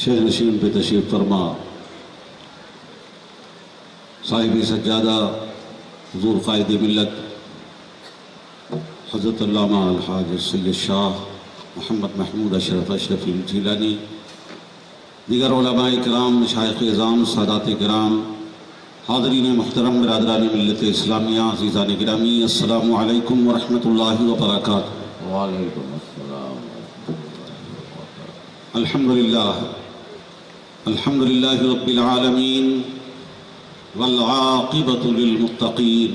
شہر نشین پہ تشریف فرما صاحب سجادہ حضور قائد ملت حضرت علامہ الحاج سید شاہ محمد محمود اشرف اشرفی الجیلانی، دیگر علماء کرام، مشائخ اعظام، سادات کرام، حاضرین محترم، برادران ملت اسلامیہ، عزیزان گرامی، السلام علیکم ورحمۃ اللہ وبرکاتہ۔ وعلیکم السلام۔ الحمدللہ رب العالمین والعاقبۃ للمتقین،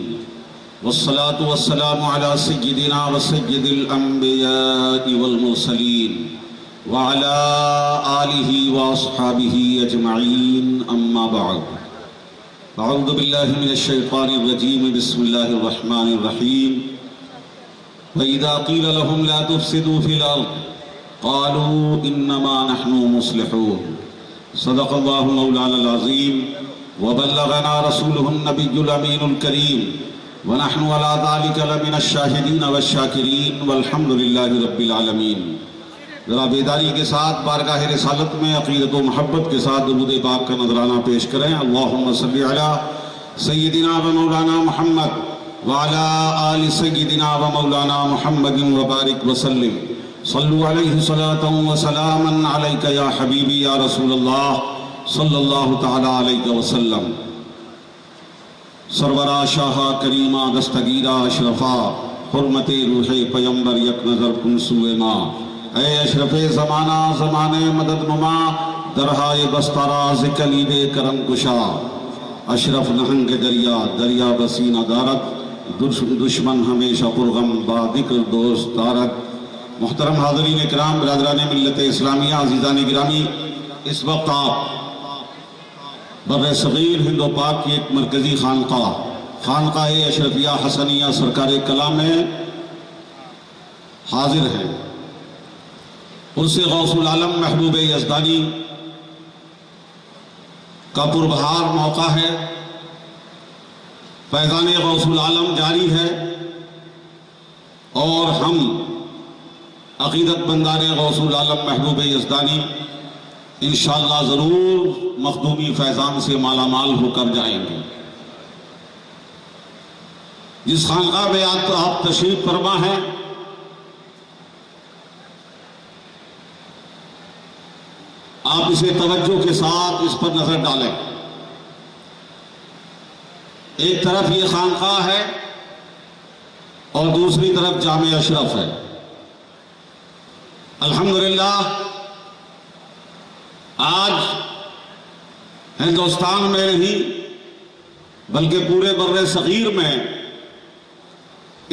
والصلاة والسلام علی سیدنا وسید الانبیاء والمرسلین وعلی آلہ واصحابہ اجمعین، اما بعد۔ اعوذ باللہ من الشیطان الرجیم، بسم اللہ الرحمن الرحیم۔ وَإِذَا قِيلَ لَهُمْ لَا تُفْسِدُوا فِي الْأَرْضِ قَالُوا إِنَّمَا نَحْنُ مُصْلِحُونَ۔ صدق اللہ مولانا العظیم وبلغنا رسولہ النبی الامین الکریم، ونحن علی ذلک لمن الشاہدین والشاکرین، والحمد للہ رب العالمین۔ ذرا بیداری کے ساتھ بارگاہ رسالت میں عقیدت و محبت کے ساتھ درود پاک کا نذرانہ پیش کریں۔ اللہم صلی علی سیدنا و مولانا محمد وعلی آل سیدنا و مولانا محمد وبارک وسلم۔ صلو علیہ صلاۃ و سلاما علیک یا حبیبی یا رسول اللہ صلی اللہ تعالی علیہ وسلم۔ سرورہ شاہا کریمہ دستگیرہ اشرفا، حرمت روح پیمبر یک نظر کن سوئے ماں، اے اشرف زمانہ زمانے مدد نما، درہائے بستراز کلید کرم کشا، اشرف نہنگ دریا دریا بسینہ دارت، دشمن ہمیشہ پرغم با ذکر دوست دارت۔ محترم حاضرین اکرام، برادران ملت اسلامیہ، عزیزان گرامی، اس وقت آپ بر صغیر ہند و پاک کی ایک مرکزی خانقاہ اشرفیہ حسنیہ سرکار کلام میں حاضر ہیں۔ ان سے غوث العالم محبوب یزدانی کا پربہار موقع ہے، فیضان غوث العالم جاری ہے، اور ہم عقیدت بندان غوث العالم محبوب یزدانی انشاءاللہ ضرور مخدومی فیضان سے مالا مال ہو کر جائیں گے۔ جس خانقاہ میں آپ تشریف فرما ہیں، آپ اسے توجہ کے ساتھ اس پر نظر ڈالیں۔ ایک طرف یہ خانقاہ ہے اور دوسری طرف جامع اشرف ہے۔ الحمدللہ آج ہندوستان میں نہیں بلکہ پورے بر صغیر میں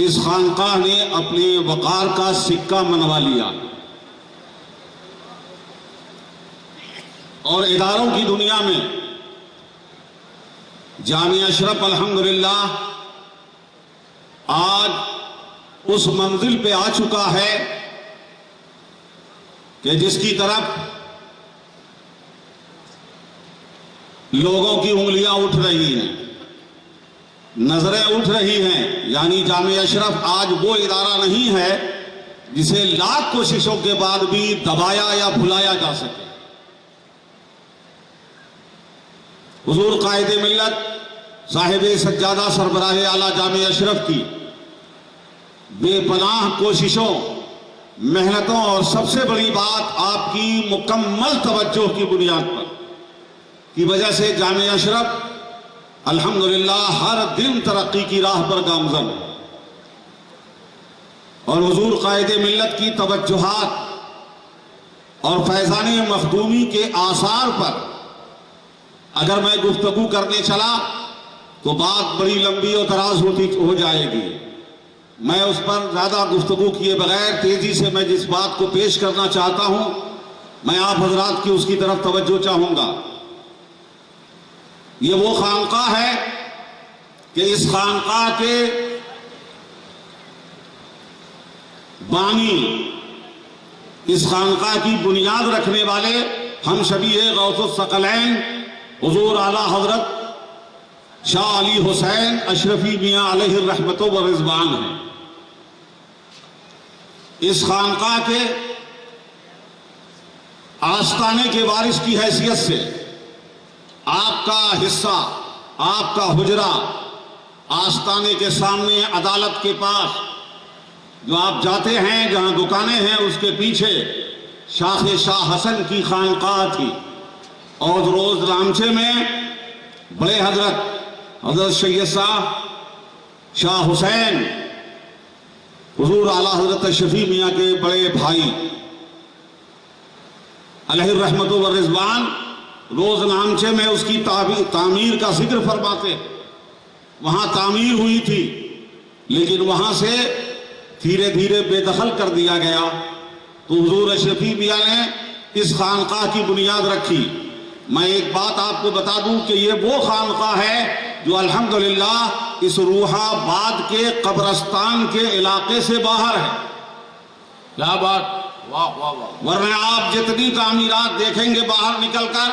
اس خانقاہ نے اپنے وقار کا سکہ منوا لیا، اور اداروں کی دنیا میں جامع اشرف الحمدللہ آج اس منزل پہ آ چکا ہے کہ جس کی طرف لوگوں کی انگلیاں اٹھ رہی ہیں، نظریں اٹھ رہی ہیں، یعنی جامع اشرف آج وہ ادارہ نہیں ہے جسے لاکھ کوششوں کے بعد بھی دبایا یا بھلایا جا سکے۔ حضور قائد ملت صاحب سجادہ سربراہ اعلیٰ جامع اشرف کی بے پناہ کوششوں، محنتوں، اور سب سے بڑی بات آپ کی مکمل توجہ کی بنیاد پر کی وجہ سے جامع اشرف الحمدللہ ہر دن ترقی کی راہ پر گامزن ہے، اور حضور قائد ملت کی توجہات اور فیضان مخدومی کے آثار پر اگر میں گفتگو کرنے چلا تو بات بڑی لمبی اور دراز ہو جائے گی۔ میں اس پر زیادہ گفتگو کیے بغیر تیزی سے میں جس بات کو پیش کرنا چاہتا ہوں، میں آپ حضرات کی اس کی طرف توجہ چاہوں گا۔ یہ وہ خانقاہ ہے کہ اس خانقاہ کے بانی، اس خانقاہ کی بنیاد رکھنے والے ہم شبیہ غوث الثقلین حضور اعلیٰ حضرت شاہ علی حسین اشرفی میاں علیہ الرحمت و رضوان ہیں۔ اس خانقاہ کے آستانے کے وارث کی حیثیت سے آپ کا حصہ، آپ کا حجرہ آستانے کے سامنے عدالت کے پاس جو آپ جاتے ہیں، جہاں دکانیں ہیں، اس کے پیچھے شاخ شاہ حسن کی خانقاہ تھی، اور روز رامچے میں بڑے حضرت سید شاہ حسین حضور اعلیٰ حضرت شفیع میاں کے بڑے بھائی علیہ الرحمت والرضوان روز نامچے میں اس کی تعمیر کا ذکر فرماتے۔ وہاں تعمیر ہوئی تھی، لیکن وہاں سے دھیرے دھیرے بے دخل کر دیا گیا، تو حضور شفیع میاں نے اس خانقاہ کی بنیاد رکھی۔ میں ایک بات آپ کو بتا دوں کہ یہ وہ خانقاہ ہے جو الحمدللہ اس روحہ آباد کے قبرستان کے علاقے سے باہر ہے۔ کیا بات، واہ واہ واہ! ورنہ آپ جتنی تعمیرات دیکھیں گے باہر نکل کر،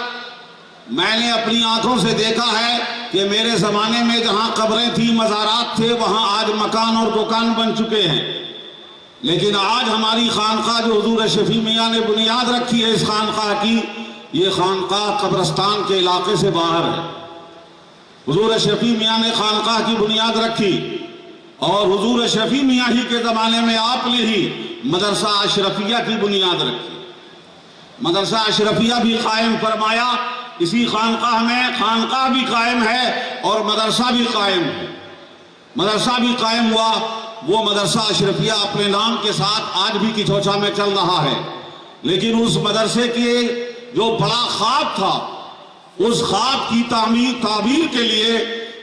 میں نے اپنی آنکھوں سے دیکھا ہے کہ میرے زمانے میں جہاں قبریں تھیں، مزارات تھے، وہاں آج مکان اور دکان بن چکے ہیں، لیکن آج ہماری خانقاہ جو حضور شفیع میاں نے بنیاد رکھی ہے اس خانقاہ کی، یہ خانقاہ قبرستان کے علاقے سے باہر ہے۔ حضور شفیع میاں نے خانقاہ کی بنیاد رکھی، اور حضور شفیع میاں ہی کے زمانے میں آپ نے ہی مدرسہ اشرفیہ کی بنیاد رکھی۔ مدرسہ اشرفیہ بھی قائم فرمایا اسی خانقاہ میں، خانقاہ بھی قائم ہے اور مدرسہ بھی قائم ہے۔ مدرسہ بھی قائم ہوا، وہ مدرسہ اشرفیہ اپنے نام کے ساتھ آج بھی کچھوچا میں چل رہا ہے، لیکن اس مدرسے کے جو بڑا خواب تھا، اس خواب کی تعبیر کے لیے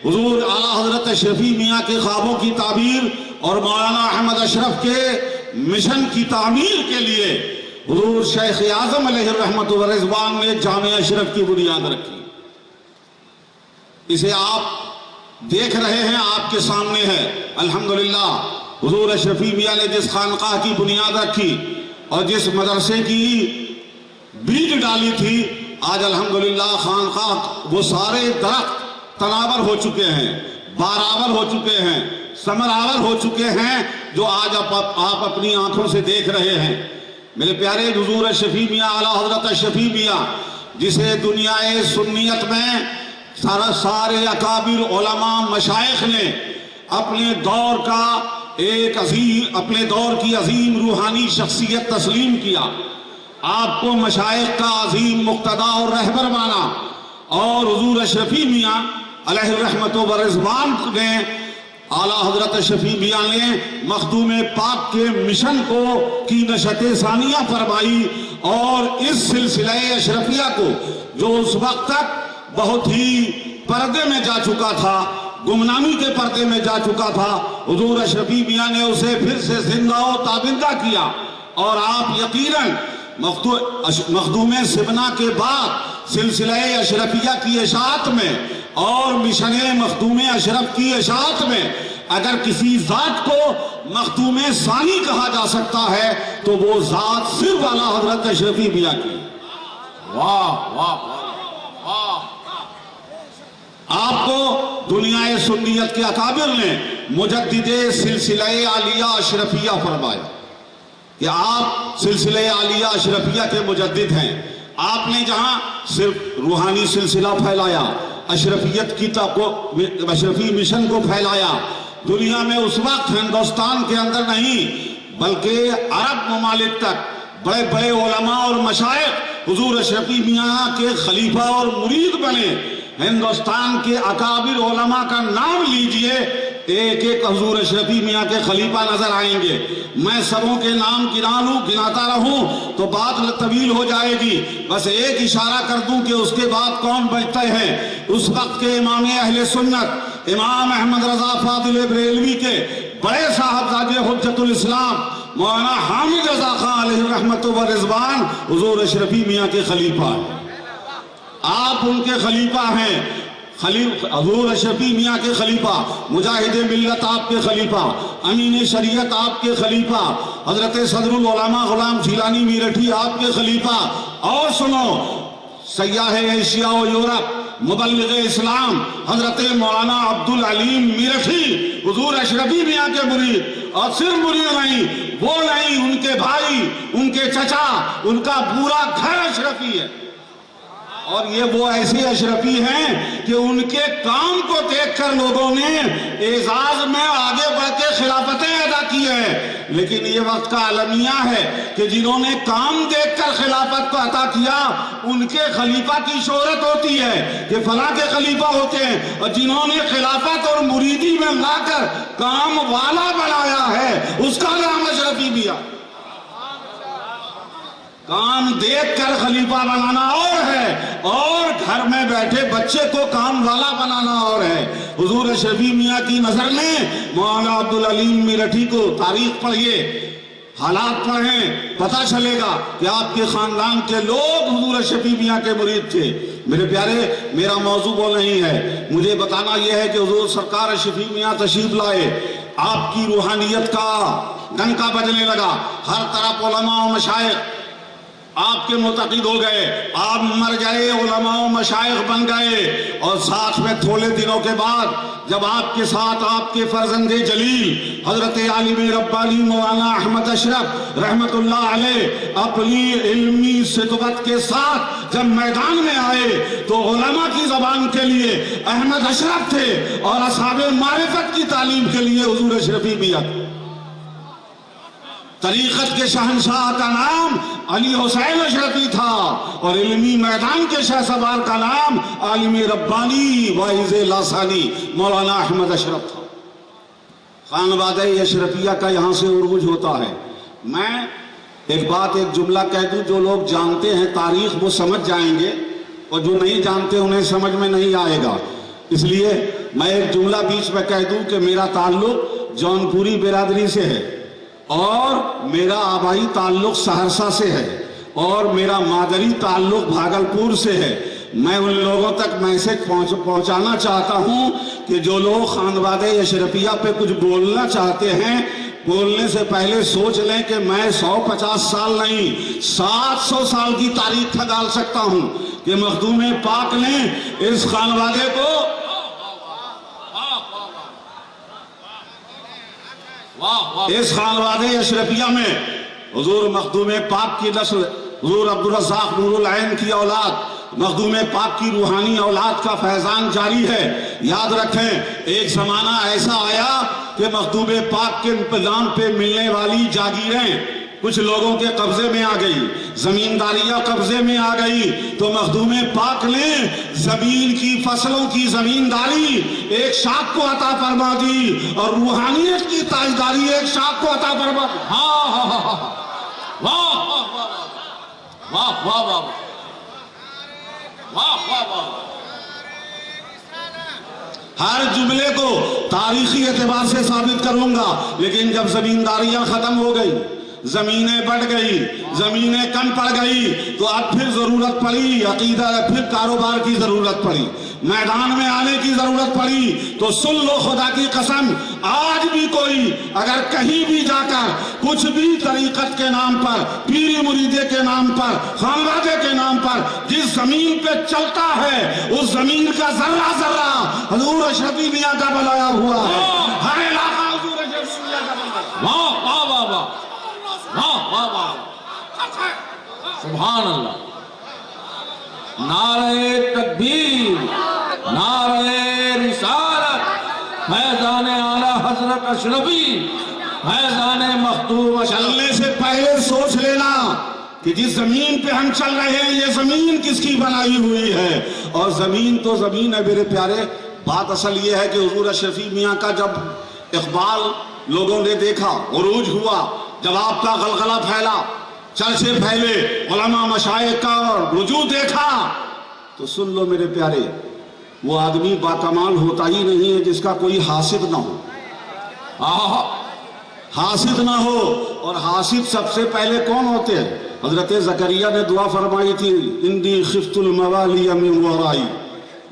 حضور اعلیٰ حضرت شفیع میاں کے خوابوں کی تعبیر اور مولانا احمد اشرف کے مشن کی تعمیر کے لیے حضور شیخ اعظم علیہ الرحمت والرضوان نے جامع اشرف کی بنیاد رکھی۔ اسے آپ دیکھ رہے ہیں، آپ کے سامنے ہے۔ الحمدللہ حضور شفیع میاں نے جس خانقاہ کی بنیاد رکھی اور جس مدرسے کی بیج ڈالی تھی، آج الحمدللہ خانقاہ وہ سارے درخت تناور ہو چکے ہیں، بارآور ہو چکے ہیں، ثمرآور ہو چکے ہیں، جو آج آپ اپنی آنکھوں سے دیکھ رہے ہیں۔ میرے پیارے حضور شفیع میاں اعلیٰ حضرت شفیع میاں، جسے دنیا سنیت میں سارے اکابر علماء مشائخ نے اپنے دور کی عظیم روحانی شخصیت تسلیم کیا، آپ کو مشائخ کا عظیم مقتدی اور رہبر مانا، اور حضور شفیع میاں علیہ الرحمت والرضوان نے اعلیٰ حضرت شفیع میاں نے مخدوم پاک کے مشن کی نشت ثانیہ فرمائی، اور اس سلسلہ اشرفیہ کو جو اس وقت تک بہت ہی پردے میں جا چکا تھا، گمنامی کے پردے میں جا چکا تھا، حضور شفیع میاں نے اسے پھر سے زندہ و تابندہ کیا۔ اور آپ یقیناً مخدوم سبنا کے بعد سلسلہ اشرفیہ کی اشاعت میں اور مشن مخدوم اشرف کی اشاعت میں اگر کسی ذات کو مخدوم ثانی کہا جا سکتا ہے تو وہ ذات صرف اعلیٰ حضرت شفیع میاں کی۔ واہ واہ واہ! آپ کو دنیا سنیت کے اکابر نے مجدد سلسلہ عالیہ اشرفیہ فرمایا کہ آپ سلسلہ عالیہ اشرفیہ کے مجدد ہیں۔ آپ نے جہاں صرف روحانی سلسلہ پھیلایا، اشرفی مشن کو پھیلایا، دنیا میں اس وقت ہندوستان کے اندر نہیں بلکہ عرب ممالک تک بڑے بڑے علماء اور مشائخ حضور شفیع میاں کے خلیفہ اور مرید بنے۔ ہندوستان کے اکابر علماء کا نام لیجئے، ایک ایک حضور شفیع میاں کے خلیفہ نظر آئیں گے۔ میں سبوں کے نام گناتا رہوں تو بات طویل ہو جائے گی، بس ایک اشارہ کر دوں کہ اس کے بعد کون بچتے ہیں۔ اس وقت کے امام اہل سنت امام احمد رضا فاضل بریلوی کے بڑے صاحبزادے حجت الاسلام مولانا حامد رضا خان علیہ الرحمت والرضوان حضور شفیع میاں کے خلیفہ ہیں۔ آپ ان کے خلیفہ ہیں، حضور شفیع میاں کے خلیفہ، مجاہد ملت آپ کے خلیفہ، امین شریعت آپ کے خلیفہ، حضرت صدر العلماء غلام جیلانی میرٹھی آپ کے خلیفہ، اور سنو سیاح ایشیا و یورپ مبلغ اسلام حضرت مولانا عبدالعلیم میرٹھی حضور شفیع میاں کے مرید، اور صرف مرید نہیں، وہ نہیں، ان کے بھائی، ان کے چچا، ان کا پورا گھر اشرفی ہے۔ اور یہ وہ ایسے اشرفی ہیں کہ ان کے کام کو دیکھ کر لوگوں نے اعزاز میں آگے بڑھ کے خلافتیں ادا کی ہے۔ لیکن یہ وقت کا المیہ ہے کہ جنہوں نے کام دیکھ کر خلافت کو عطا کیا ان کے خلیفہ کی شہرت ہوتی ہے کہ فلاں کے خلیفہ ہوتے ہیں، اور جنہوں نے خلافت اور مریدی میں لا کر کام والا بنایا ہے اس کا نام اشرفی بھی ہے۔ کام دیکھ کر خلیفہ بنانا اور ہے، اور گھر میں بیٹھے بچے کو کام والا بنانا اور ہے۔ حضور اشرفی میاں کی نظر میں مولانا عبدالعلیم میرٹھی کو تاریخ پڑھیے، حالات پڑھیں، پتہ چلے گا کہ آپ کے خاندان کے لوگ حضور اشرفی میاں کے مرید تھے۔ میرے پیارے، میرا موضوع وہ نہیں ہے، مجھے بتانا یہ ہے کہ حضور سرکار اشرفی میاں تشریف لائے، آپ کی روحانیت کا ڈنکا بجنے لگا، ہر طرف علماء و مشائخ آپ کے معتقد ہو گئے، آپ مر گئے، علماء و مشائخ بن گئے، اور ساتھ میں تھوڑے دنوں کے بعد جب آپ کے ساتھ آپ کے فرزند جلیل حضرت عالم ربانی مولانا احمد اشرف رحمت اللہ علیہ اپنی علمی سطوت کے ساتھ جب میدان میں آئے تو علماء کی زبان کے لیے احمد اشرف تھے، اور اصحاب معرفت کی تعلیم کے لیے حضور اشرفی میاں۔ طریقت کے شہنشاہ کا نام علی حسین اشرفی تھا، اور علمی میدان کے شہ سوار کا نام عالم ربانی واعظ لاسانی مولانا احمد اشرف تھا۔ خانوادہ اشرفیہ کا یہاں سے عروج ہوتا ہے۔ میں ایک جملہ کہہ دوں، جو لوگ جانتے ہیں تاریخ وہ سمجھ جائیں گے، اور جو نہیں جانتے انہیں سمجھ میں نہیں آئے گا، اس لیے میں ایک جملہ بیچ میں کہہ دوں کہ میرا تعلق جونپوری برادری سے ہے، اور میرا آبائی تعلق سہرسہ سے ہے، اور میرا مادری تعلق بھاگلپور سے ہے۔ میں ان لوگوں تک میسج پہنچانا چاہتا ہوں کہ جو لوگ خانوادہ اشرفیہ پہ کچھ بولنا چاہتے ہیں، بولنے سے پہلے سوچ لیں کہ میں 150 سال نہیں 700 سال کی تاریخ کھنگال سکتا ہوں کہ مخدوم پاک نے اس خانوادے کو اس خانوادہ اشرفیہ میں حضور مخدوم پاک کی نسل، حضور عبدالرزاق نور العین کی اولاد، مخدوم پاک کی روحانی اولاد کا فیضان جاری ہے۔ یاد رکھیں، ایک زمانہ ایسا آیا کہ مخدوم پاک کے انتظام پہ ملنے والی جاگیریں کچھ لوگوں کے قبضے میں آ گئی، زمینداریاں قبضے میں آ گئی، تو مخدوم پاک نے زمین کی فصلوں کی زمینداری ایک شاخ کو عطا فرما دی، اور روحانیت کی تاجداری ایک شاخ کو عطا فرما دی۔ واہ واہ واہ واہ واہ واہ واہ واہ۔ ہر جملے کو تاریخی اعتبار سے ثابت کروں گا، لیکن جب زمینداریاں ختم ہو گئی، زمینیں بڑھ گئی، زمینیں کم پڑ گئی، تو اب پھر ضرورت پڑی عقیدہ، پھر کاروبار کی ضرورت پڑی، میدان میں آنے کی ضرورت پڑی۔ تو سن لو خدا کی قسم، آج بھی کوئی اگر کہیں بھی جا کر کچھ بھی طریقت کے نام پر، پیری مریدے کے نام پر، خانوادے کے نام پر جس زمین پہ چلتا ہے، اس زمین کا ذرہ ذرہ حضور اشرفی میاں کا بنایا ہوا ہے۔ ہر علاقہ حضور اشرفی میاں کا بنایا ہے۔ واہ واہ واہ واہ واہ واہ واہ، سبحان اللہ، نعرہ تکبیر، نعرہ رسالت، فیضان اعلیٰ حضرت اشرفی، فیضان مخدوم۔ چلنے سے پہلے سوچ لینا کہ جس زمین پہ ہم چل رہے ہیں یہ زمین کس کی بنائی ہوئی ہے، اور زمین تو زمین ہے میرے پیارے۔ بات اصل یہ ہے کہ حضور اشرفی میاں کا جب اقبال لوگوں نے دیکھا، عروج ہوا، جب آپ کا غلغلہ پھیلا، چرچے پھیلے، علماء مشائخ کا رجوع دیکھا، تو سن لو میرے پیارے، وہ آدمی باکمال ہوتا ہی نہیں ہے جس کا کوئی حاسد نہ ہو، حاسد نہ ہو۔ اور حاسد سب سے پہلے کون ہوتے ہیں؟ حضرت زکریا نے دعا فرمائی تھی، انی خفت الموالی من ورائی،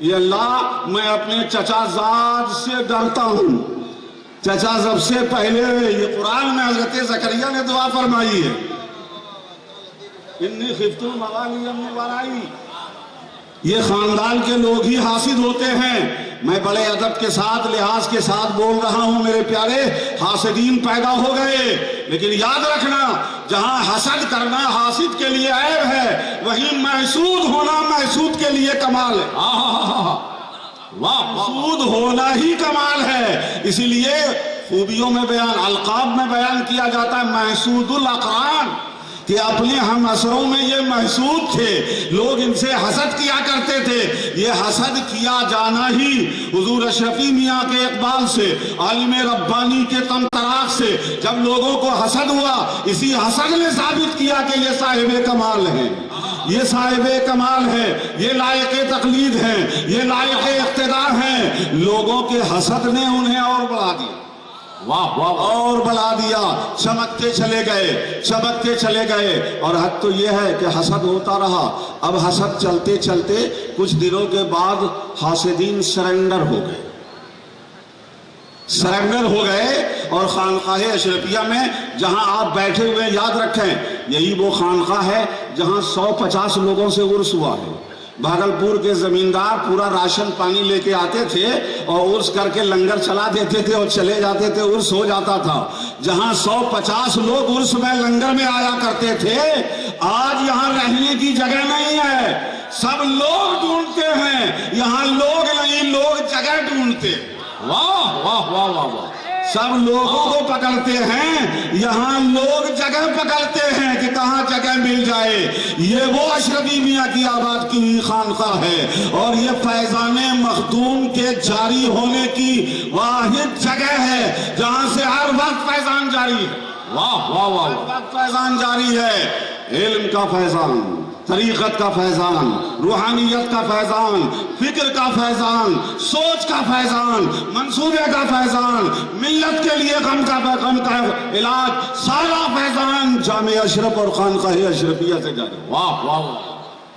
یہ اللہ میں اپنے چچا زاد سے ڈرتا ہوں۔ چچا سب سے پہلے، یہ قرآن میں حضرت زکریا نے دعا فرمائی ہے، انی خفت الموالی من ورائی۔ یہ خاندان کے لوگ ہی حاسد ہوتے ہیں، میں بڑے ادب کے ساتھ لحاظ کے ساتھ بول رہا ہوں میرے پیارے، حاسدین پیدا ہو گئے، لیکن یاد رکھنا جہاں حسد کرنا حاسد کے لیے عیب ہے، وہیں محسود ہونا محسود کے لیے کمال ہے۔ محسود ہونا ہی کمال ہے۔ اسی لیے خوبیوں میں بیان، القاب میں بیان کیا جاتا ہے محسود الاقران، کہ اپنے ہم عصروں میں یہ محسود تھے، لوگ ان سے حسد کیا کرتے تھے۔ یہ حسد کیا جانا ہی حضور اشرفی میاں کے اقبال سے، عالم ربانی کے طمطراق سے جب لوگوں کو حسد ہوا، اسی حسد نے ثابت کیا کہ یہ صاحب کمال ہیں، یہ صاحب کمال ہے، یہ لائق تقلید ہیں، یہ لائق اقتداء ہیں۔ لوگوں کے حسد نے انہیں اور بڑھا دیا، واہ واہ، اور بڑھا دیا، چمکتے چلے گئے، چمکتے چلے گئے۔ اور حد تو یہ ہے کہ حسد ہوتا رہا۔ اب حسد چلتے چلتے کچھ دنوں کے بعد حاسدین سرنڈر ہو گئے، سرنڈر ہو گئے، اور خانقاہ اشرفیہ میں جہاں آپ بیٹھے ہوئے یاد رکھیں، یہی وہ خانقاہ ہے جہاں 150 لوگوں سے عرس ہوا ہے۔ بھاگلپور کے زمیندار پورا راشن پانی لے کے آتے تھے اور عرس کر کے لنگر چلا دیتے تھے اور چلے جاتے تھے، عرس ہو جاتا تھا۔ جہاں 150 لوگ عرس میں لنگر میں آیا کرتے تھے، آج یہاں رہنے کی جگہ نہیں ہے، سب لوگ ڈھونڈتے ہیں، یہاں لوگ نہیں، لوگ جگہ ڈھونڈتے۔ واہ واہ واہ واہ واہ، سب لوگوں کو پکڑتے ہیں، یہاں لوگ جگہ پکڑتے ہیں کہ کہاں جگہ مل جائے۔ یہ وہ اشرفی میاں کی آباد کی ہوئی خانقاہ ہے، اور یہ فیضان مخدوم کے جاری ہونے کی واحد جگہ ہے جہاں سے ہر وقت فیضان جاری ہے۔ واہ واہ واہ، ہر وقت فیضان جاری ہے، علم کا فیضان، طریقت کا فیضان، روحانیت کا فیضان، فکر کا فیضان، سوچ کا فیضان، منصوبے کا فیضان، ملت کے لیے غم کا علاج، سارا فیضان جامع اشرف اور خانقاہ اشرفیہ سے جاری ہے۔ واہ واہ،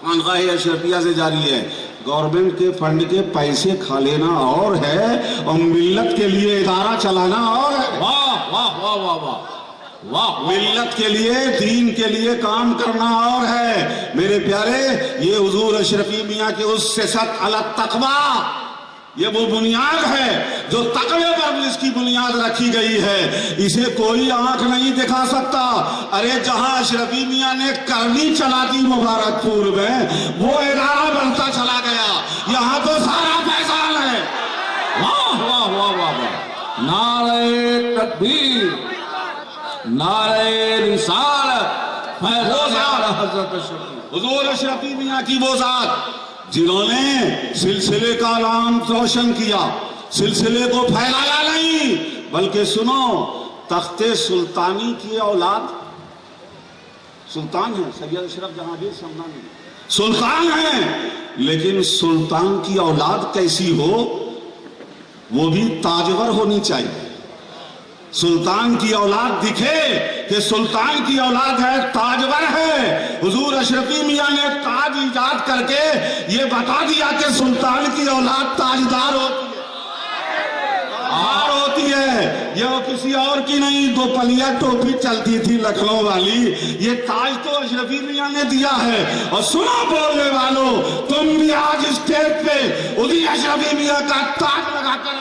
خانقاہ اشرفیہ سے جاری ہے۔ گورنمنٹ کے فنڈ کے پیسے کھا لینا اور ہے، اور ملت کے لیے ادارہ چلانا اور ہے۔ واہ واہ واہ واہ واہ، ملت کے لیے، دین کے لیے کام کرنا اور ہے۔ میرے پیارے، یہ حضور اشرفی میاں کی اسست علی التقویٰ، یہ وہ بنیاد ہے جو تقوی پر اس کی بنیاد رکھی گئی ہے، اسے کوئی آنکھ نہیں دکھا سکتا۔ ارے جہاں اشرفی میاں نے کرنی چلا دی مبارک پور میں، وہ ادارہ بنتا چلا گیا، یہاں تو سارا فیضان ہے۔ واہ واہ واہ واہ، نعرہ تکبیر، نعرہ رسالت، حضور اشرفی میاں کی وہ ذات جنہوں نے سلسلے کا نام روشن کیا، سلسلے کو پھیلایا نہیں، بلکہ سنو، تخت سلطانی کی اولاد، سلطان ہے سید اشرف جہانگیر سمنانی، سلطان ہیں، لیکن سلطان کی اولاد کیسی ہو، وہ بھی تاجور ہونی چاہیے۔ سلطان کی اولاد دکھے کہ سلطان کی اولاد ہے، تاجور ہے۔ حضور اشرفی میاں نے تاج ایجاد کر کے یہ بتا دیا کہ سلطان کی اولاد تاجدار ہوتی ہے، یہ کسی اور کی نہیں۔ دو پلیا ٹوپی چلتی تھی لکھنؤ والی، یہ تاج تو اشرفی میاں نے دیا ہے۔ اور سنو بولنے والوں، تم بھی آج اسٹیج پہ انہی اشرفی میاں کا تاج لگا کر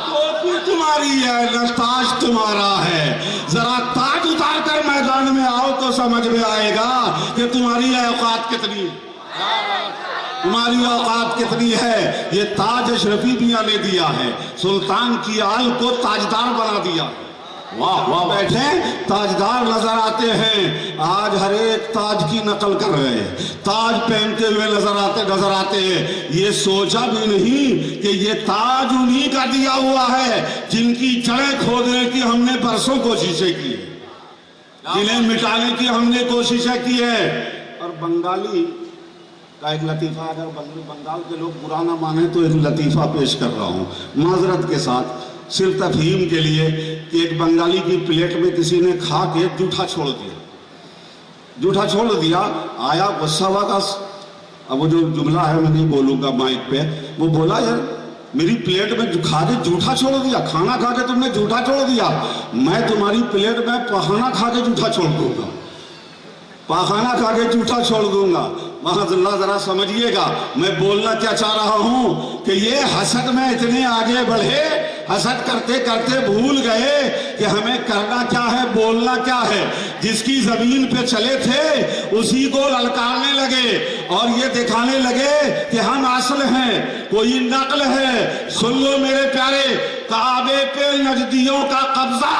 ٹوپی تمہاری ہے نہ تاج تمہارا ہے۔ ذرا تاج اتار کر میدان میں آؤ تو سمجھ میں آئے گا کہ تمہاری اوقات کتنی ہے، تمہاری اوقات کتنی ہے۔ یہ تاج اشرفی میاں نے دیا ہے، سلطان کی آل کو تاجدار بنا دیا۔ واہ واہ، بیٹھے تاجدار نظر آتے ہیں، آج ہر ایک تاج کی نقل کر رہے ہیں، تاج پہنتے ہوئے نظر آتے ہیں۔ یہ سوچا بھی نہیں کہ یہ تاج انہی کا دیا ہوا ہے جن کی جڑیں کھودنے کی ہم نے برسوں کوششیں کی، جنہیں مٹانے کی ہم نے کوششیں کی ہے۔ اور بنگالی کا ایک لطیفہ، اگر بنگال کے لوگ برا نہ مانے تو ایک لطیفہ پیش کر رہا ہوں معذرت کے ساتھ، صرف تفہیم کے لیے، کہ ایک بنگالی کی پلیٹ میں کسی نے کھا کے جوٹھا چھوڑ دیا، آیا غصہ ہوا کا، اب وہ جو جملہ ہے میں نہیں بولوں گا مائک پہ، وہ بولا یار میری پلیٹ میں کھا کے جوٹھا چھوڑ دیا، کھانا کھا کے تم نے جوٹھا چھوڑ دیا، میں تمہاری پلیٹ میں پخانا کھا کے جوٹھا چھوڑ دوں گا۔ پاخانہ کھا کے جھوٹا چھوڑ دوں گا. معاذ اللہ ذرا سمجھیے گا میں بولنا کیا چاہ رہا ہوں کہ یہ حسد میں اتنے آگے بڑھے, حسد کرتے کرتے بھول گئے کہ ہمیں کرنا کیا ہے, بولنا کیا ہے. جس کی زمین پہ چلے تھے اسی کو للکارنے لگے اور یہ دکھانے لگے کہ ہم اصل ہیں, کوئی نقل ہے. سن لو میرے پیارے, کعبے پہ نجدیوں کا قبضہ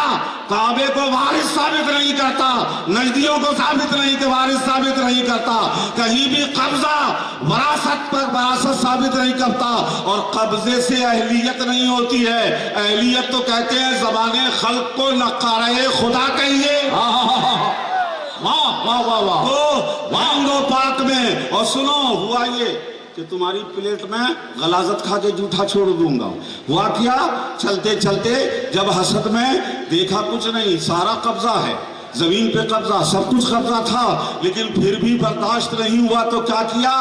کعبے کو وارث ثابت نہیں کرتا, نجدیوں کو ثابت نہیں کہ وارث ثابت نہیں کرتا. کہیں بھی قبضہ وراثت پر وراثت ثابت نہیں کرتا, اور قبضے سے اہلیت نہیں ہوتی ہے. اہلیت تو کہتے ہیں زبان خلق کو نقارہ خدا کہیے. واہ واہ واہ واہ, تو مانگو پاک میں. اور سنو, ہوا یہ کہ تمہاری پلیٹ میں غلاظت کھا کے جھوٹا چھوڑ دوں گا. ہوا کیا, چلتے چلتے جب حسد میں دیکھا کچھ نہیں, سارا قبضہ ہے, زمین پہ قبضہ, سب کچھ قبضہ تھا, لیکن پھر بھی برداشت نہیں ہوا تو کیا کیا,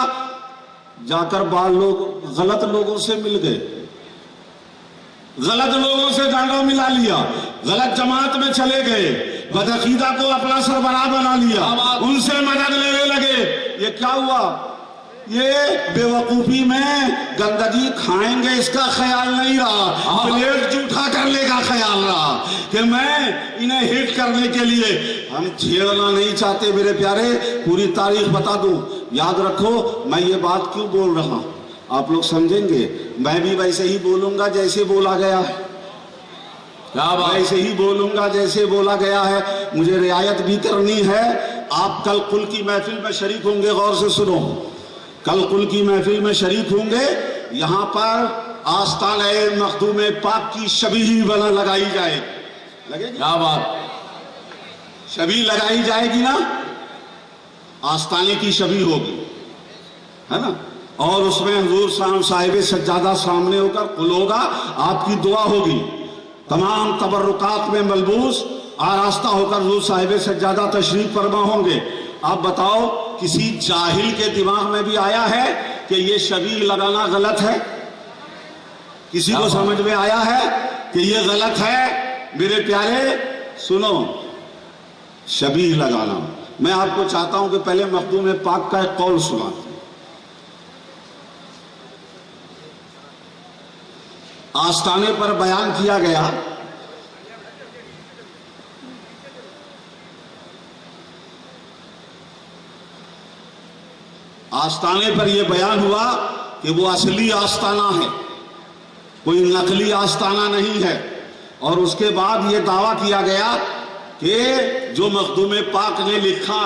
جا کر غلط لوگوں سے مل گئے, غلط لوگوں سے ڈانڈا ملا لیا, غلط جماعت میں چلے گئے, بدعقیدہ کو اپنا سربراہ بنا لیا, ان سے مدد لینے لگے. یہ کیا ہوا, یہ بے وقوفی میں گندگی کھائیں گے اس کا خیال نہیں رہا, پلیٹ جھوٹا کرنے کا خیال رہا کہ میں انہیں ہٹ کرنے کے لیے. ہم چھیڑنا نہیں چاہتے میرے پیارے, پوری تاریخ بتا دوں, یاد رکھو میں یہ بات کیوں بول رہا ہوں, آپ لوگ سمجھیں گے. میں بھی ویسے ہی بولوں گا جیسے بولا گیا ہے, ویسے ہی بولوں گا جیسے بولا گیا ہے, مجھے رعایت بھی کرنی ہے. آپ کل قل کی محفل میں شریک ہوں گے, غور سے سنو, کل قل کی محفل میں شریک ہوں گے. یہاں پر آستانہ مخدوم پاک کی شبیہ بنا لگائی جائے, لگے گی کیا بات, شبیہ لگائی جائے گی نا, آستانے کی شبیہ ہوگی, ہے نا, اور اس میں حضور صاحب سجادہ سامنے ہو کر قل ہوگا, آپ کی دعا ہوگی, تمام تبرکات میں ملبوس آراستہ ہو کر حضور صاحب سجادہ تشریف فرما ہوں گے. آپ بتاؤ, کسی جاہل کے دماغ میں بھی آیا ہے کہ یہ شبیہ لگانا غلط ہے؟ کسی کو سمجھ میں آیا ہے کہ یہ غلط ہے؟ میرے پیارے سنو, شبیہ لگانا, میں آپ کو چاہتا ہوں کہ پہلے مخدوم پاک کا ایک قول سنا. آستانے پر بیان کیا گیا, آستانے پر یہ بیان ہوا کہ وہ اصلی آستانہ ہے, کوئی نقلی آستانہ نہیں ہے. اور اس کے بعد یہ دعویٰ کیا گیا کہ جو مخدوم پاک نے لکھا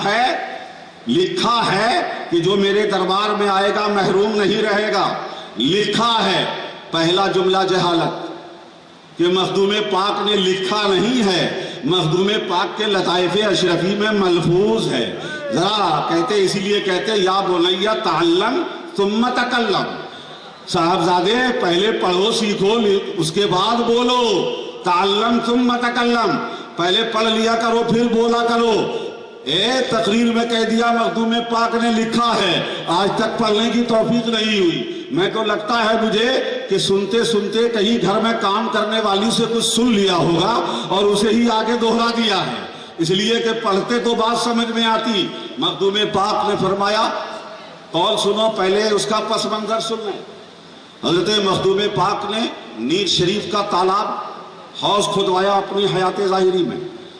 ہے کہ جو میرے دربار میں آئے گا محروم نہیں رہے گا. لکھا ہے, پہلا جملہ جہالت کہ مخدوم پاک نے لکھا نہیں ہے, مخدوم پاک کے لطائف اشرفی میں ملفوظ ہے. ذرا کہتے اسی لیے کہتے یا بنی تعلم ثم تکلم, صاحبزادے پہلے پڑھو سیکھو اس کے بعد بولو. تعلم ثم تکلم, پہلے پڑھ لیا کرو پھر بولا کرو. تقریر میں کہہ دیا مخدوم پاک نے لکھا ہے, آج تک پڑھنے کی توفیق نہیں ہوئی. میں تو لگتا ہے مجھے کہ سنتے سنتے کہیں گھر میں کام کرنے والی سے کچھ سن لیا ہوگا اور اسے ہی آگے دوہرا دیا ہے, اس لیے کہ پڑھتے تو بات سمجھ میں آتی. مخدوم پاک نے فرمایا, قول سنو, پہلے اس کا پس منظر سن لیں. حضرت مخدوم پاک نے نیل شریف کا تالاب حوض کھدوایا اپنی حیات ظاہری میں,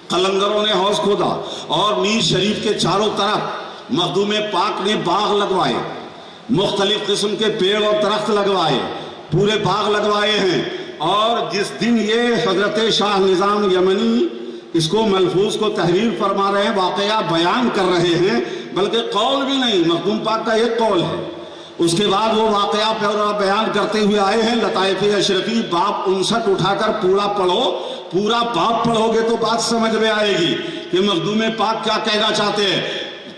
قلندروں نے حوض کھودا, اور نیل شریف کے چاروں طرف مخدوم پاک نے باغ لگوائے, مختلف قسم کے پیڑ اور درخت لگوائے, پورے باغ لگوائے ہیں. اور جس دن یہ حضرت شاہ نظام یمنی اس کو ملفوظ کو تحریر فرما رہے ہیں, واقعہ بیان کر رہے ہیں, بلکہ قول بھی نہیں, مخدوم پاک کا ایک قول ہے. اس کے بعد وہ واقعہ پورا بیان کرتے ہوئے آئے ہیں. لطائف اشرفی باب 59 اٹھا کر پورا پڑھو, پورا باب پڑھو گے تو بات سمجھ میں آئے گی کہ مخدوم پاک کیا کہنا چاہتے ہیں.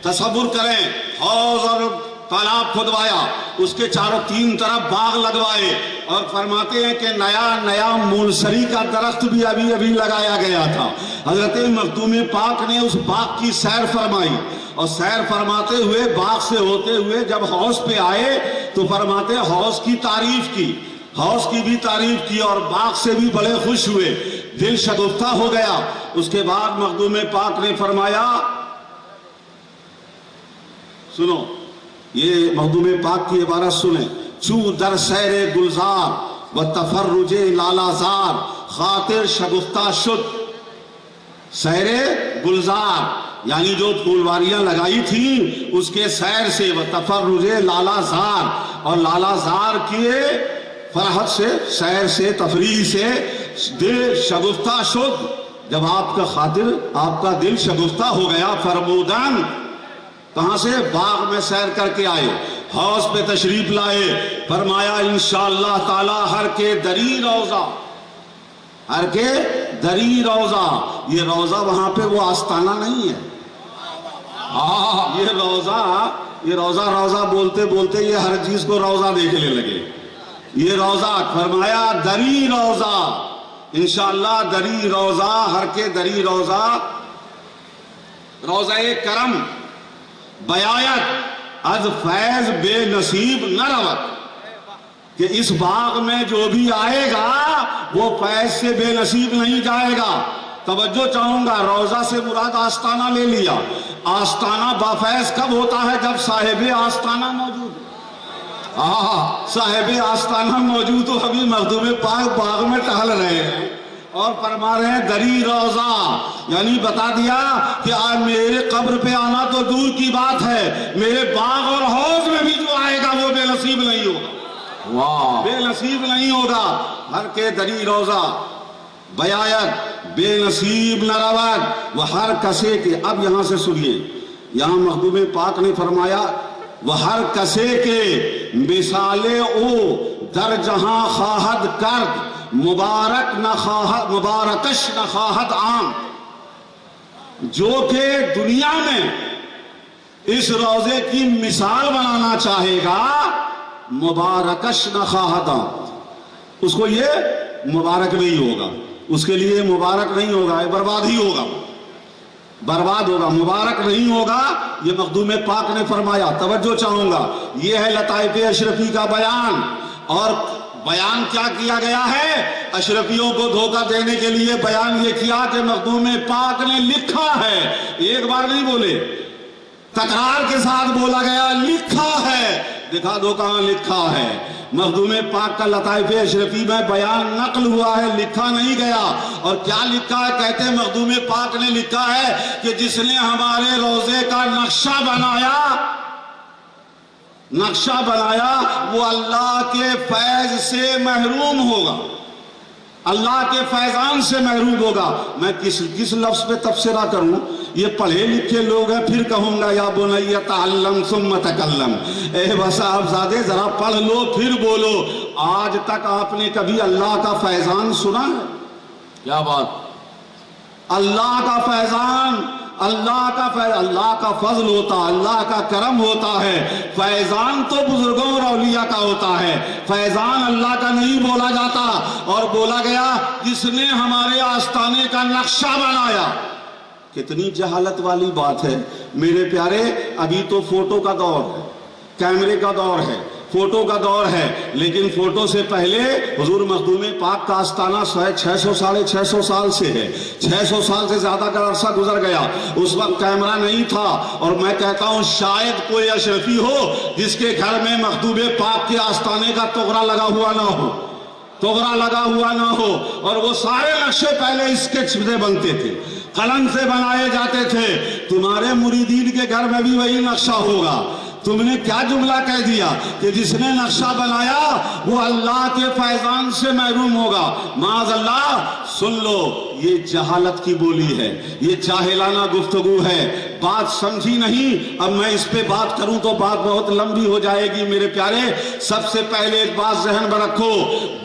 تصور کریں, حوض اور تالاب کھدوایا, اس کے چاروں تین طرف باغ لگوائے, اور فرماتے ہیں کہ نیا مونسری کا درخت بھی ابھی لگایا گیا تھا. حضرت مخدوم پاک نے اس باغ کی سیر فرمائی, اور سیر فرماتے ہوئے باغ سے ہوتے ہوئے جب حوض پہ آئے تو فرماتے حوض کی تعریف کی, حوض کی بھی تعریف کی, اور باغ سے بھی بڑے خوش ہوئے, دل شگفتہ ہو گیا. اس کے بعد مخدوم پاک نے فرمایا سنو یہ مخدوم پاک کی عبارت سنیں. چو در سیر گلزار و تفرج لالا زار خاطر شگفتہ شد. سیر گلزار یعنی جو پھولواریاں لگائی تھیں اس کے سیر سے، و تفرج لالا زار اور لالا زار کی فرحت سے، سیر سے، تفریح سے دل شگفتہ شد. جب آپ کا خاطر، آپ کا دل شگفتہ ہو گیا. فرمودن کہاں سے؟ باغ میں سیر کر کے آئے، حوض پہ تشریف لائے. فرمایا انشاءاللہ تعالی ہر کے دری روضہ، ہر کے دری روضہ. یہ روضہ وہاں پہ وہ آستانہ نہیں ہے. یہ روضہ بولتے بولتے یہ ہر چیز کو روضہ دیکھنے لگے. یہ روضہ، فرمایا دری روضہ، انشاءاللہ دری روضہ، ہر کے دری روضہ. روضہ کرم بیایت از فیض بے نصیب نہ روت، کہ اس باغ میں جو بھی آئے گا وہ فیض سے بے نصیب نہیں جائے گا. توجہ چاہوں گا، روضہ سے مراد آستانہ لے لیا. آستانہ بافیض کب ہوتا ہے؟ جب صاحب آستانہ موجود. صاحب آستانہ موجود تو ابھی مخدوم پاک باغ میں ٹہل رہے ہیں اور فرما رہے ہیں دری روضہ، یعنی بتا دیا کہ آج میرے قبر پہ آنا تو دور کی بات ہے، میرے باغ اور حوض میں بھی جو آئے گا وہ بے نصیب نہیں ہوگا. بے نصیب نہیں ہوگا. ہر کے دری روضہ بیایت بے نصیب نہ روت وہ ہر کسے کے. اب یہاں سے سنیے، یہاں مخدوم پاک نے فرمایا وہ ہر کسے کے مثالے او در جہاں خواہد کرد مبارک نہ خواہد، مبارکش نہ خواہد عام. جو کہ دنیا میں اس روضے کی مثال بنانا چاہے گا مبارکش نہ خواہد عام، اس کو یہ مبارک نہیں ہوگا، اس کے لیے مبارک نہیں ہوگا، یہ برباد ہی ہوگا، برباد ہوگا، مبارک نہیں ہوگا. یہ مخدوم پاک نے فرمایا. توجہ چاہوں گا، یہ ہے لطائف اشرفی کا بیان. اور بیان کیا کیا گیا ہے؟ اشرفیوں کو دھوکہ دینے کے لیے بیان یہ کیا کہ مخدوم پاک نے لکھا ہے. ایک بار نہیں بولے، تکرار کے ساتھ بولا گیا لکھا ہے. دکھا دو کہاں لکھا ہے. مخدوم پاک کا لطائف اشرفی میں بیان نقل ہوا ہے، لکھا نہیں گیا. اور کیا لکھا ہے؟ کہتے ہیں مخدوم پاک نے لکھا ہے کہ جس نے ہمارے روضے کا نقشہ بنایا وہ اللہ کے فیض سے محروم ہوگا، اللہ کے فیضان سے محروم ہوگا. میں کس لفظ پہ تبصرہ کروں؟ یہ پڑھے لکھے لوگ ہیں، پھر کہوں گا یا بنی تعلم ثم تکلم. اے صاحب زادے ذرا پڑھ لو پھر بولو. آج تک آپ نے کبھی اللہ کا فیضان سنا ہے؟ کیا بات! اللہ کا فیضان، اللہ کا فضل ہوتا، اللہ کا کرم ہوتا ہے. فیضان تو بزرگوں اور اولیاء کا ہوتا ہے، فیضان اللہ کا نہیں بولا جاتا. اور بولا گیا جس نے ہمارے آستانے کا نقشہ بنایا. کتنی جہالت والی بات ہے میرے پیارے. ابھی تو فوٹو کا دور ہے، کیمرے کا دور ہے، فوٹو کا دور ہے. لیکن فوٹو سے پہلے حضور مخدوم پاک کا آستانہ 600 ساڑھے 600 سال سے ہے. 600 سال سے زیادہ کا عرصہ گزر گیا. اس وقت کیمرہ نہیں تھا. اور میں کہتا ہوں شاید کوئی اشرفی ہو جس کے گھر میں مخدوم پاک کے آستانے کا تغرا لگا ہوا نہ ہو، تغرا لگا ہوا نہ ہو. اور وہ سارے نقشے پہلے اسکیچ سے بنتے تھے، قلم سے بنائے جاتے تھے. تمہارے مریدین کے گھر میں بھی وہی نقشہ ہوگا. تم نے کیا جملہ کہہ دیا کہ جس نے نقشہ بنایا وہ اللہ کے فیضان سے محروم ہوگا. معاذ اللہ. سن لو، یہ جہالت کی بولی ہے، یہ جاہلانہ گفتگو ہے. بات سمجھی نہیں. اب میں اس پہ بات کروں تو بات بہت لمبی ہو جائے گی میرے پیارے. سب سے پہلے ایک بات ذہن میں رکھو،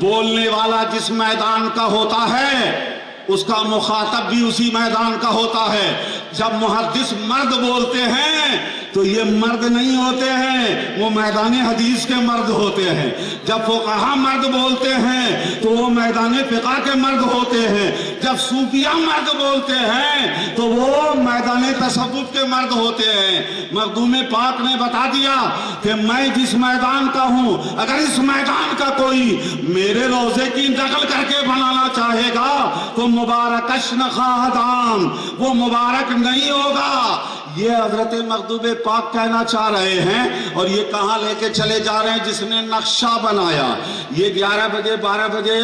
بولنے والا جس میدان کا ہوتا ہے اس کا مخاطب بھی اسی میدان کا ہوتا ہے. جب محدث مرد بولتے ہیں تو یہ مرد نہیں ہوتے ہیں، وہ میدان حدیث کے مرد ہوتے ہیں. جب فقہا مرد بولتے ہیں تو وہ میدان فقہ کے مرد ہوتے ہیں. جب صوفیہ مرد بولتے ہیں تو وہ میدان تصوف کے مرد ہوتے ہیں. مخدوم پاک نے بتا دیا کہ میں جس میدان کا ہوں، اگر اس میدان کا کوئی میرے روضے کی نقل کر کے بنانا چاہے گا تو مبارکش نہ خواہد عام، وہ مبارک نہیں ہوگا. یہ حضرت مخدوم پاک کہنا چاہ رہے ہیں، اور یہ کہاں لے کے چلے جا رہے ہیں؟ جس نے نقشہ بنایا، یہ 11 بجے 12 بجے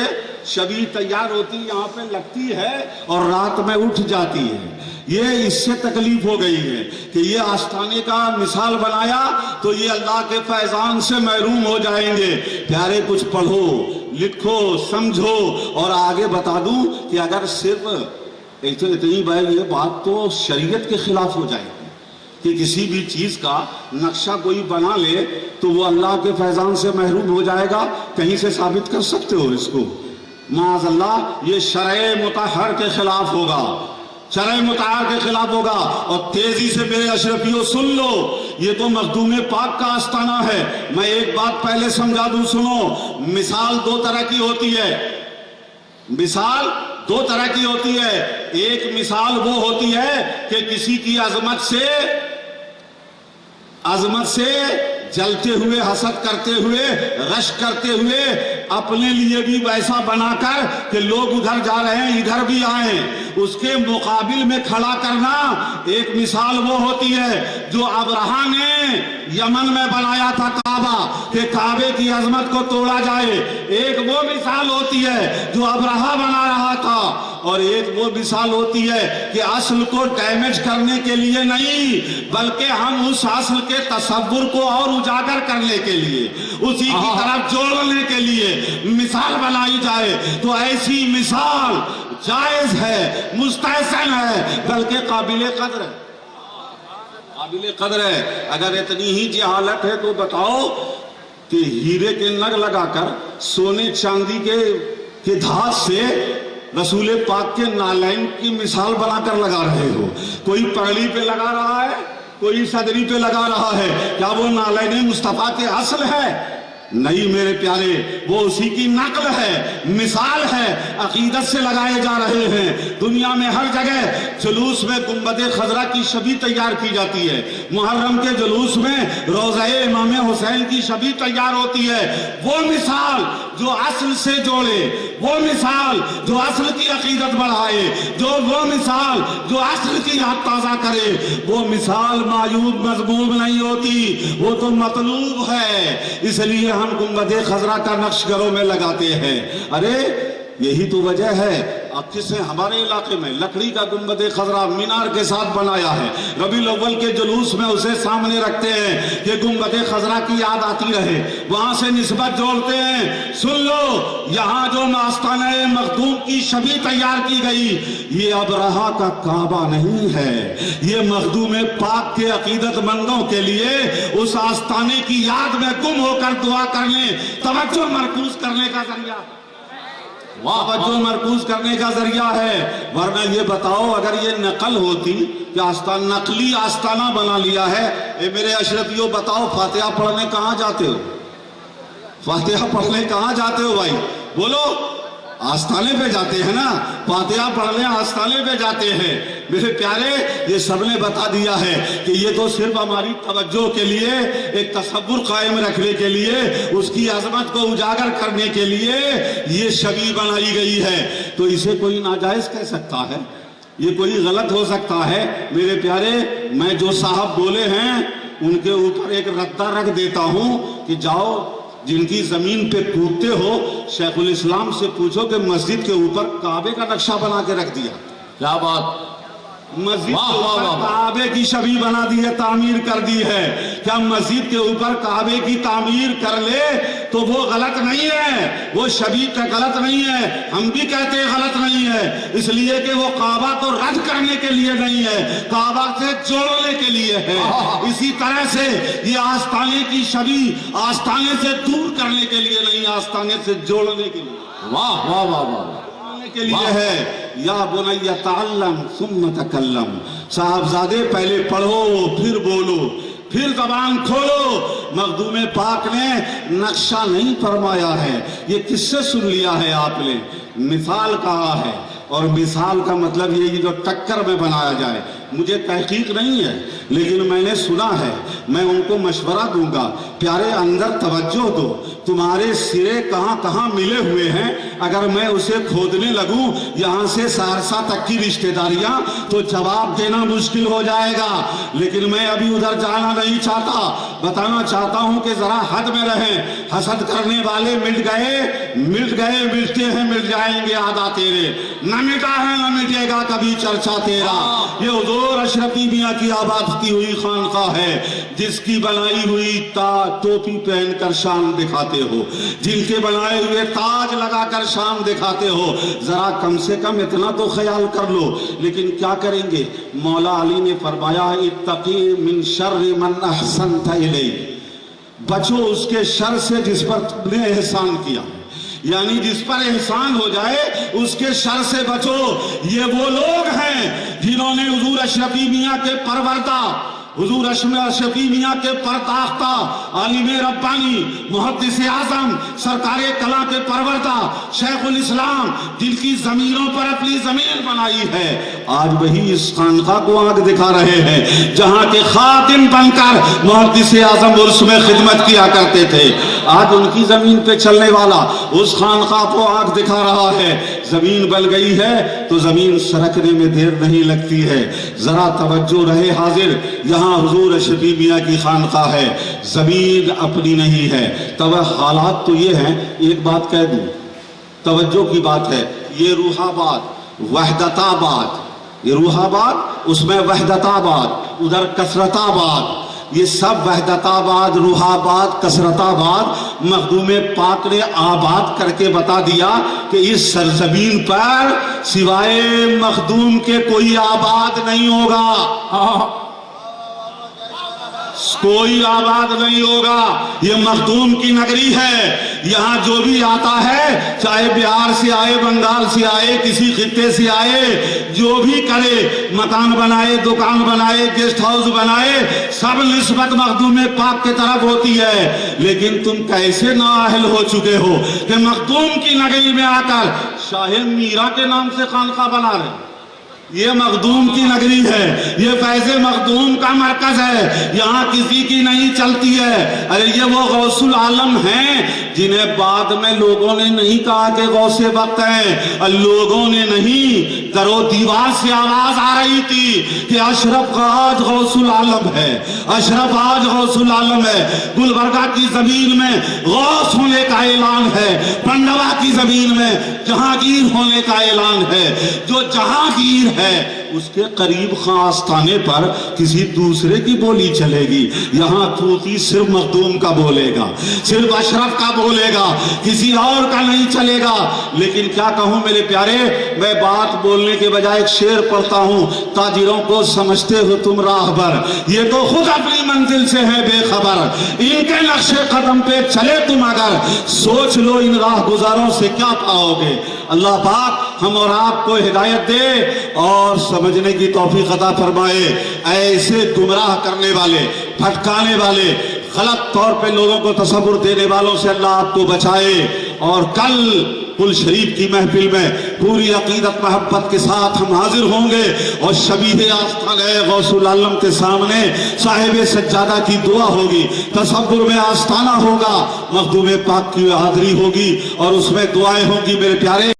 شبیہ تیار ہوتی یہاں پہ لگتی ہے اور رات میں اٹھ جاتی ہے۔ یہ اس سے تکلیف ہو گئی ہے کہ یہ آستانے کا مثال بنایا تو یہ اللہ کے فیضان سے محروم ہو جائیں گے۔ پیارے کچھ پڑھو، لکھو، سمجھو، اور آگے بتا دوں کہ اگر صرف اتنی بار یہ بات تو شریعت کے خلاف ہو جائے گی کہ کسی بھی چیز کا نقشہ کوئی بنا لے تو وہ اللہ کے فیضان سے محروم ہو جائے گا۔ کہیں سے ثابت کر سکتے ہو اس کو؟ معاذ اللہ، یہ شرع مطہر کے خلاف ہوگا، شرع مطہر کے خلاف ہوگا۔ اور تیزی سے میرے اشرفیوں سن لو، یہ تو مخدوم پاک کا آستانہ ہے۔ میں ایک بات پہلے سمجھا دوں، سنو۔ مثال دو طرح کی ہوتی ہے، مثال دو طرح کی ہوتی ہے۔ ایک مثال وہ ہوتی ہے کہ کسی کی عظمت سے جلتے ہوئے، حسد کرتے ہوئے، غش کرتے ہوئے، اپنے لیے بھی ویسا بنا کر کہ لوگ ادھر جا رہے ہیں ادھر بھی آئیں، اس کے مقابل میں کھڑا کرنا ایک مثال وہ ہوتی ہے جو ابرہہ نے یمن میں بنایا تھا کعبہ، کہ کعبے کی عظمت کو توڑا جائے۔ ایک وہ مثال ہوتی ہے جو ابرہہ بنا رہا تھا، اور ایک وہ مثال ہوتی ہے کہ اصل کو ڈیمیج کرنے کے لیے نہیں، بلکہ ہم اس اصل کے تصور کو اور اجاگر کرنے کے لیے، اسی کی طرف جوڑنے کے لیے مثال بنائی جائے۔ تو ایسی مثال جائز ہے، مستحسن ہے، بلکہ قابل قدر ہے، قابل قدر ہے۔ اگر اتنی ہی جہالت ہے تو بتاؤ کہ ہیرے کے نگ لگا کر سونے چاندی کے دھات سے رسول پاک کے نالین کی مثال بنا کر لگا رہے ہو۔ کوئی پگڑی پہ لگا رہا ہے، کوئی صدری پہ لگا رہا ہے، کیا وہ نالین مصطفیٰ کے اصل ہے؟ نہیں میرے پیارے، وہ اسی کی نقل ہے، مثال ہے، عقیدت سے لگائے جا رہے ہیں۔ دنیا میں ہر جگہ جلوس میں گنبد خضرا کی شبیہ تیار کی جاتی ہے، محرم کے جلوس میں روضہ امام حسین کی شبیہ تیار ہوتی ہے۔ وہ مثال جو اصل سے جوڑے، وہ مثال جو اصل کی عقیدت بڑھائے، وہ مثال جو اصل کی یاد تازہ کرے، وہ مثال معیوب مذموم نہیں ہوتی، وہ تو مطلوب ہے۔ اس لیے ہم گنبد خضرا کا نقش گھروں میں لگاتے ہیں۔ ارے یہی تو وجہ ہے، اب کس نے ہمارے علاقے میں لکڑی کا گنبد خضرا مینار کے ساتھ بنایا ہے، ربیع الاول کے جلوس میں اسے سامنے رکھتے ہیں کہ گنبد خضرا کی یاد آتی رہے، وہاں سے نسبت جوڑتے ہیں۔ سن لو، یہاں جو آستانہ مخدوم کی شبیہ تیار کی گئی، یہ ابرہہ کا کعبہ نہیں ہے، یہ مخدوم پاک کے عقیدت مندوں کے لیے اس آستانے کی یاد میں گم ہو کر دعا کرنے، توجہ مرکوز کرنے کا ذریعہ، توجہ مرکوز کرنے کا ذریعہ ہے۔ ورنہ یہ بتاؤ، اگر یہ نقل ہوتی کہ نقلی آستانہ بنا لیا ہے، اے میرے اشرفیوں بتاؤ، فاتحہ پڑھنے کہاں جاتے ہو؟ فاتحہ پڑھنے کہاں جاتے ہو بھائی؟ بولو، آستانے پہ جاتے ہیں نا، فاتحہ پڑھنے آستانے پہ جاتے ہیں۔ میرے پیارے، یہ سب نے بتا دیا ہے کہ یہ تو صرف ہماری توجہ کے لیے، ایک تصور قائم رکھنے کے لیے، اس کی عظمت کو اجاگر کرنے کے لیے یہ شبیہ بنائی گئی ہے۔ تو اسے کوئی ناجائز کہہ سکتا ہے؟ یہ کوئی غلط ہو سکتا ہے؟ میرے پیارے، میں جو صاحب بولے ہیں ان کے اوپر ایک ردہ رکھ دیتا ہوں کہ جاؤ، جن کی زمین پہ کودتے ہو، شیخ الاسلام سے پوچھو کہ مسجد کے اوپر کعبے کا نقشہ بنا کے رکھ دیا۔ کیا بات! مسجد کے اوپر کعبے کی شبیہ بنا دی ہے، تعمیر کر دی ہے۔ کیا مسجد کے اوپر کعبے کی تعمیر کر لے تو وہ غلط نہیں ہے؟ وہ شبیہ کا غلط نہیں ہے، ہم بھی کہتے ہیں غلط نہیں ہے، اس لیے کہ وہ کعبہ کو رد کرنے کے لیے نہیں ہے، کعبہ سے جوڑنے کے لیے ہے۔ اسی طرح سے یہ آستانے کی شبیہ آستانے سے دور کرنے کے لیے نہیں، آستانے سے جوڑنے کے لیے، واہ واہ واہ واہ، کے لیے ہے۔ یا بنی تعلم ثم تکلم، صاحبزادے پہلے پڑھو پھر بولو، پھر زبان کھولو۔ مخدوم پاک نے نقشہ نہیں فرمایا ہے، یہ کس سے سن لیا ہے آپ نے؟ مثال کہا ہے، اور مثال کا مطلب یہ جو ٹکر میں بنایا جائے، مجھے تحقیق نہیں ہے لیکن میں نے سنا ہے، میں ان کو مشورہ دوں گا، پیارے اندر توجہ دو، تمہارے سرے کہاں کہاں ملے ہوئے ہیں، اگر میں اسے کھودنے لگوں یہاں سے سہرسہ تک کی رشتہ داریاں تو جواب دینا مشکل ہو جائے گا، لیکن میں ابھی ادھر جانا نہیں چاہتا، بتانا چاہتا ہوں کہ ذرا حد میں رہیں، حسد کرنے والے مٹ گئے ملتے ہیں مل جائیں گے آدھا تیرے، نہ مٹا ہے نہ مٹے گا کبھی چرچا تیرا۔ یہ حضور اشرفی میاں کی آباد کی ہوئی خانقاہ ہے، جس کی بنائی ہوئی ٹوپی پہن کر شان دکھاتے ہو، جن کے بنائے ہوئے تاج لگا کر شان دکھاتے ہو، ذرا کم سے کم اتنا تو خیال کر لو، لیکن کیا کریں گے؟ مولا علی نے فرمایا اتقی من شر من احسنت الیہ، بچو اس کے شر سے جس پر تم نے احسان کیا، یعنی جس پر احسان ہو جائے اس کے شر سے بچو۔ یہ وہ لوگ ہیں جنہوں نے حضور اشرفی میاں کے پروردہ، حضور اشرفی میاں کے پرتاختہ، عالم ربانی، محدث اعظم، سرکار کلاں کے پروردہ، شیخ الاسلام، جن کی زمینوں پر اپنی زمین بنائی ہے، آج وہی اس خانقاہ کو آنکھ دکھا رہے ہیں جہاں کے خادم بن کر محدث اعظم عرس میں خدمت کیا کرتے تھے، آج ان کی زمین پہ چلنے والا اس خانقاہ کو آنکھ دکھا رہا ہے۔ زمین بن گئی ہے تو زمین سرکنے میں دیر نہیں لگتی ہے، ذرا توجہ رہے حاضر، یہاں حضور اشرفی میاں کی خانقاہ ہے، زمین اپنی نہیں ہے، تب حالات تو یہ ہیں، ایک بات کہہ دوں، توجہ کی بات ہے، یہ روح آباد، وحدت آباد، یہ روح آباد، اس میں وحدت آباد، ادھر کثرت آباد، یہ سب وحدت آباد، روح آباد، کثرت آباد، مخدوم پاک نے آباد کر کے بتا دیا کہ اس سرزمین پر سوائے مخدوم کے کوئی آباد نہیں ہوگا، کوئی آباد نہیں ہوگا، یہ مخدوم کی نگری ہے، یہاں جو بھی آتا ہے چاہے بہار سے آئے، بنگال سے آئے، کسی خطے سے آئے، جو بھی کرے، مکان بنائے، دکان بنائے، گیسٹ ہاؤس بنائے، سب نسبت مخدوم پاک کے طرف ہوتی ہے، لیکن تم کیسے نااہل ہو چکے ہو کہ مخدوم کی نگری میں آ کر شاہ میرا کے نام سے خانقاہ بنا رہے۔ یہ مخدوم کی نگری ہے، یہ فیض مخدوم کا مرکز ہے، یہاں کسی کی نہیں چلتی ہے۔ ارے یہ وہ غوث العالم ہیں جنہیں بعد میں لوگوں نے نہیں کہا کہ غوث وقت ہیں، لوگوں نے نہیں، در و دیوار سے آواز آ رہی تھی کہ اشرف آج غوث العالم ہے، اشرف آج غوث العالم ہے۔ گلبرگہ کی زمین میں غوث ہونے کا اعلان ہے، پنڈوا کی زمین میں جہانگیر ہونے کا اعلان ہے، جو جہانگیر ہے اس کے قریب خاں آستانے پر کسی دوسرے کی بولی چلے گی، یہاں طوطی صرف مخدوم کا بولے گا، صرف اشرف کا بولے گا، کسی اور کا نہیں چلے گا۔ لیکن کیا کہوں میرے پیارے، میں بات بولنے کے بجائے ایک شعر پڑھتا ہوں، تاجروں کو سمجھتے ہو تم راہبر، یہ تو خود اپنی منزل سے ہے بے خبر، ان کے نقش قدم پہ چلے تم اگر، سوچ لو ان راہ گزاروں سے کیا پاؤ گے۔ اللہ پاک ہم اور آپ کو ہدایت دے اور سمجھنے کی توفیق عطا فرمائے، ایسے گمراہ کرنے والے، بھٹکانے والے، غلط طور پہ لوگوں کو تصور دینے والوں سے اللہ آپ کو بچائے، اور کل کل شریف کی محفل میں پوری عقیدت محبت کے ساتھ ہم حاضر ہوں گے، اور شبیہ آستانہ غوث العالم کے سامنے صاحب سجادہ کی دعا ہوگی، تصور میں آستانہ ہوگا، مخدوم پاک کی حاضری ہوگی اور اس میں دعائیں ہوں گی۔ میرے پیارے